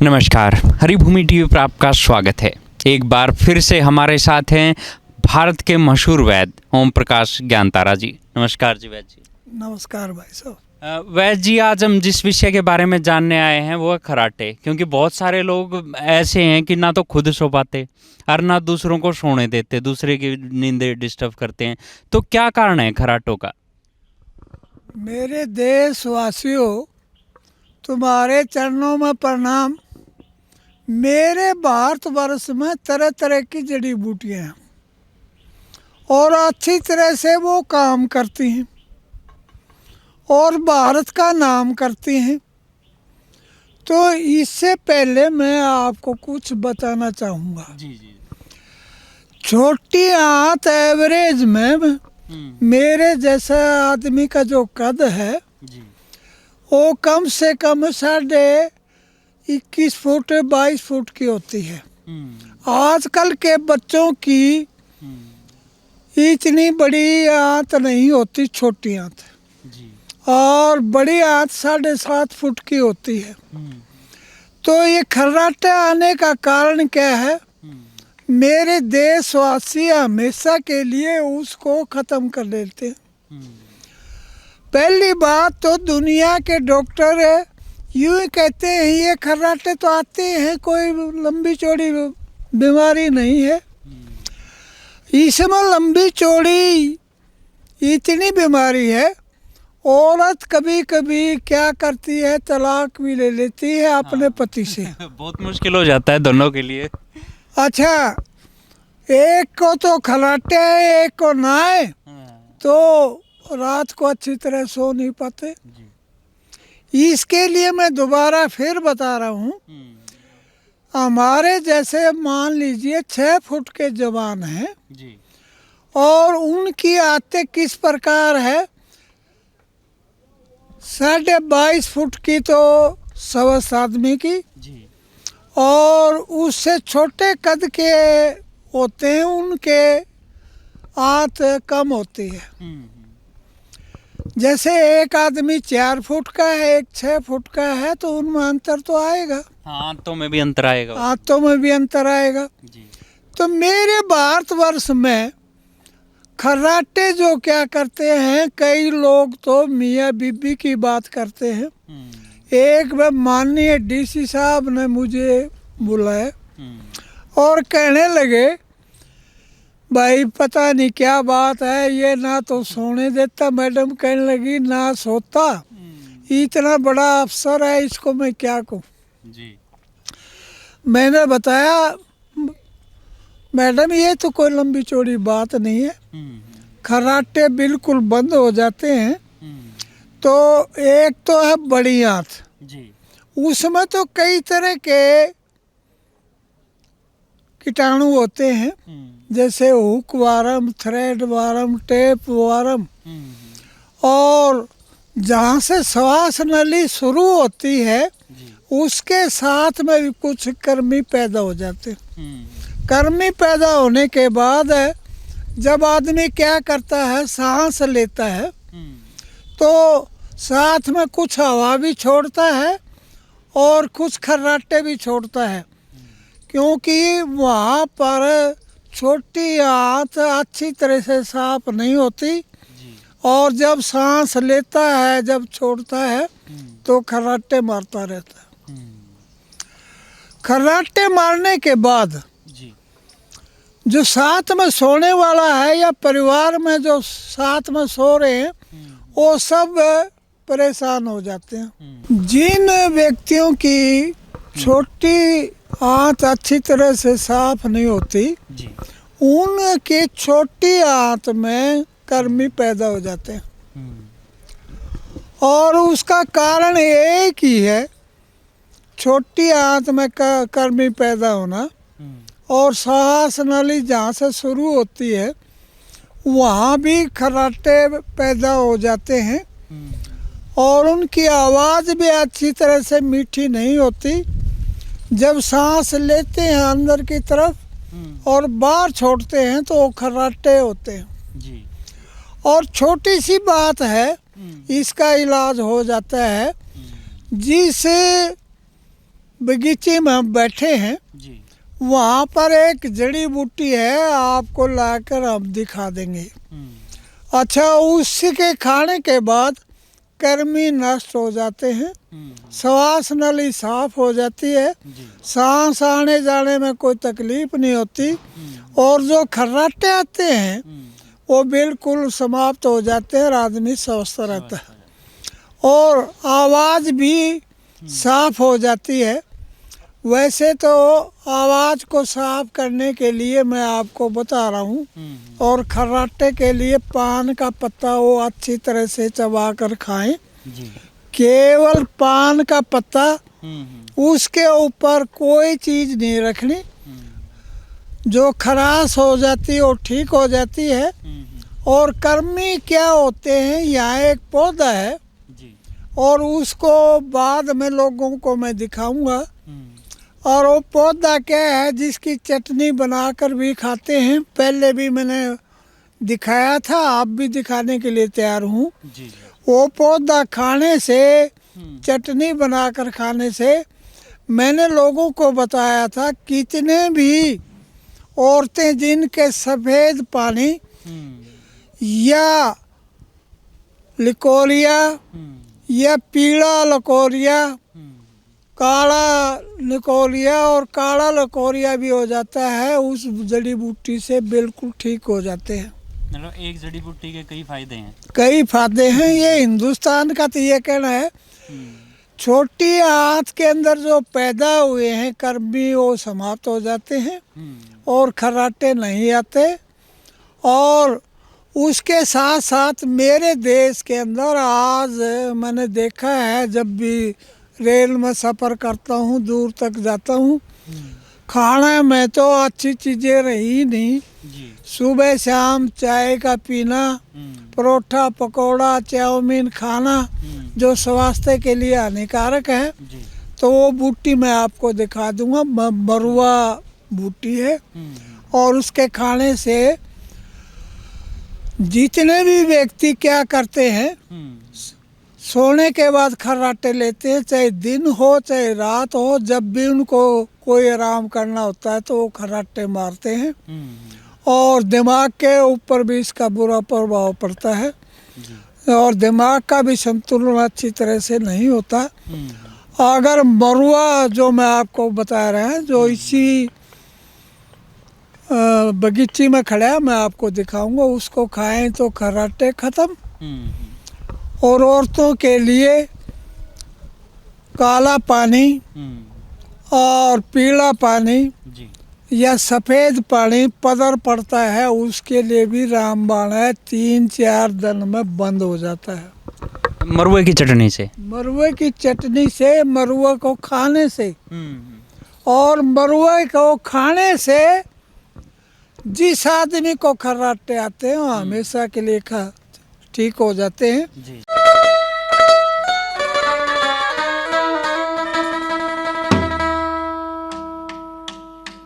नमस्कार, हरिभूमि टीवी पर आपका स्वागत है। एक बार फिर से हमारे साथ हैं भारत के मशहूर वैद्य ओम प्रकाश ज्ञानतारा जी। नमस्कार जी वैद्य जी। नमस्कार भाई साहब। वैद्य जी, आज हम जिस विषय के बारे में जानने आए हैं वो है खर्राटे। क्योंकि बहुत सारे लोग ऐसे हैं कि ना तो खुद सो पाते और ना दूसरों को सोने देते, दूसरे की नींदें डिस्टर्ब करते हैं। तो क्या कारण है खर्राटों का? मेरे देशवासियों, तुम्हारे चरणों में प्रणाम। मेरे भारतवर्ष में तरह तरह की जड़ी बूटियाँ हैं और अच्छी तरह से वो काम करती हैं और भारत का नाम करती हैं। तो इससे पहले मैं आपको कुछ बताना चाहूँगा। जी जी। छोटी आंत एवरेज में मेरे जैसा आदमी का जो कद है जी। वो कम से कम 21 फुट 22 फुट की होती है। आजकल के बच्चों की इतनी बड़ी आंत नहीं होती, छोटी आंत जी। और बड़ी आंत 7.5 फुट की होती है। तो ये खर्राटे आने का कारण क्या है? मेरे देशवासी हमेशा के लिए उसको ख़त्म कर देते हैं। पहली बात तो दुनिया के डॉक्टर यूँ ही कहते हैं ये खर्राटे तो आते हैं, कोई लंबी चौड़ी बीमारी नहीं है। इसमें लंबी चौड़ी इतनी बीमारी है, औरत कभी कभी क्या करती है, तलाक भी ले लेती है अपने पति से। बहुत मुश्किल हो जाता है दोनों के लिए। अच्छा, एक को तो खर्राटे है, एक को ना है, तो रात को अच्छी तरह सो नहीं पाते। इसके लिए मैं दोबारा फिर बता रहा हूँ, हमारे जैसे मान लीजिए 6 फुट के जवान हैं जी। और उनकी आदतें किस प्रकार है। 22.5 फुट की तो सवस आदमी की जी। और उससे छोटे कद के होते हैं उनके आंत कम होती है। जैसे एक आदमी 4 फुट का है, एक 6 फुट का है, तो उनमें अंतर तो आएगा। हाँ, आंतों में भी अंतर आएगा। आंतों में भी अंतर आएगा। जी। तो मेरे भारतवर्ष में खर्राटे जो क्या करते हैं, कई लोग तो मियाँ बीबी की बात करते हैं। एक बार माननीय डीसी साहब ने मुझे बुलाया और कहने लगे, भाई पता नहीं क्या बात है, ये ना तो सोने देता। मैडम कहने लगी ना सोता, इतना बड़ा अफसर है, इसको मैं क्या कहूँ। जी। मैंने बताया, मैडम ये तो कोई लंबी चौड़ी बात नहीं है, खर्राटे बिल्कुल बंद हो जाते हैं। तो एक तो है बड़ी आंत जी। उसमें तो कई तरह के कीटाणु होते हैं, जैसे hook warm, thread warm, tape warm, और जहाँ से श्वास नली शुरू होती है उसके साथ में भी कुछ कृमि पैदा हो जाते हैं। कृमि पैदा होने के बाद जब आदमी क्या करता है, सांस लेता है तो साथ में कुछ हवा भी छोड़ता है और कुछ खर्राटे भी छोड़ता है, क्योंकि वहाँ पर छोटी आंत अच्छी तरह से साफ नहीं होती और जब सांस लेता है, जब छोड़ता है तो खर्राटे मारता रहता है। खर्राटे मारने के बाद जो साथ में सोने वाला है या परिवार में जो साथ में सो रहे हैं वो सब परेशान हो जाते हैं। जिन व्यक्तियों की छोटी आंत अच्छी तरह से साफ नहीं होती, उनके छोटी आंत में कृमि पैदा हो जाते हैं और उसका कारण एक ही है, छोटी आंत में कृमि पैदा होना और सांस नली जहाँ से शुरू होती है वहाँ भी खर्राटे पैदा हो जाते हैं और उनकी आवाज़ भी अच्छी तरह से मीठी नहीं होती। जब सांस लेते हैं अंदर की तरफ और बाहर छोड़ते हैं तो वो खर्राटे होते हैं जी। और छोटी सी बात है, इसका इलाज हो जाता है। जिस बगीचे में हम बैठे हैं, जी। वहाँ पर एक जड़ी बूटी है, आपको लाकर हम दिखा देंगे। अच्छा, उसके खाने के बाद कर्मी नष्ट हो जाते हैं, श्वास नली साफ हो जाती है, सांस आने जाने में कोई तकलीफ नहीं होती, और जो खर्राटे आते हैं वो बिल्कुल समाप्त हो जाते हैं और आदमी स्वस्थ रहता है, और आवाज़ भी साफ हो जाती है। वैसे तो आवाज़ को साफ करने के लिए मैं आपको बता रहा हूँ, और खर्राटे के लिए पान का पत्ता वो अच्छी तरह से चबा कर खाएं, केवल पान का पत्ता, उसके ऊपर कोई चीज़ नहीं रखनी, जो खराश हो जाती है वो ठीक हो जाती है। और कर्मी क्या होते हैं, यहाँ एक पौधा है, और उसको बाद में लोगों को मैं दिखाऊंगा। और वो पौधा क्या है, जिसकी चटनी बनाकर भी खाते हैं, पहले भी मैंने दिखाया था, आप भी दिखाने के लिए तैयार हूँ। वो पौधा खाने से, चटनी बनाकर खाने से, मैंने लोगों को बताया था, कितने भी औरतें जिनके सफ़ेद पानी या लिकोरिया या पीला लकोरिया, काला लकोरिया और काला लकोरिया भी हो जाता है, उस जड़ी बूटी से बिल्कुल ठीक हो जाते हैं। मतलब एक जड़ी बूटी के कई फायदे हैं। कई फायदे हैं। ये हिंदुस्तान का तो ये कहना है, छोटी आंत के अंदर जो पैदा हुए हैं कर्मी, वो समाप्त हो जाते हैं और खर्राटे नहीं आते। और उसके साथ साथ मेरे देश के अंदर आज मैंने देखा है, जब भी रेल में सफ़र करता हूँ, दूर तक जाता हूँ, खाने में तो अच्छी चीज़ें रही नहीं। सुबह शाम चाय का पीना, परोठा पकौड़ा चाउमीन खाना, जो स्वास्थ्य के लिए हानिकारक है, तो वो बूटी मैं आपको दिखा दूंगा। मरुआ बूटी है, और उसके खाने से जितने भी व्यक्ति क्या करते हैं, सोने के बाद खर्राटे लेते हैं, चाहे दिन हो चाहे रात हो, जब भी उनको कोई आराम करना होता है तो वो खर्राटे मारते हैं, और दिमाग के ऊपर भी इसका बुरा प्रभाव पड़ता है, और दिमाग का भी संतुलन अच्छी तरह से नहीं होता। अगर मरुआ जो मैं आपको बता रहा है, जो इसी बगीचे में खड़ा है, मैं आपको दिखाऊंगा, उसको खाएं तो खर्राटे ख़त्म। और औरतों के लिए काला पानी और पीला पानी या सफ़ेद पानी पदर पड़ता है, उसके लिए भी रामबाण है, 3-4 दिन में बंद हो जाता है। मरुए की चटनी से, मरुए की चटनी से, मरुए को खाने से, और मरुए को खाने से जिस आदमी को खर्राटे आते हैं, हमेशा के लिए ठीक हो जाते हैं।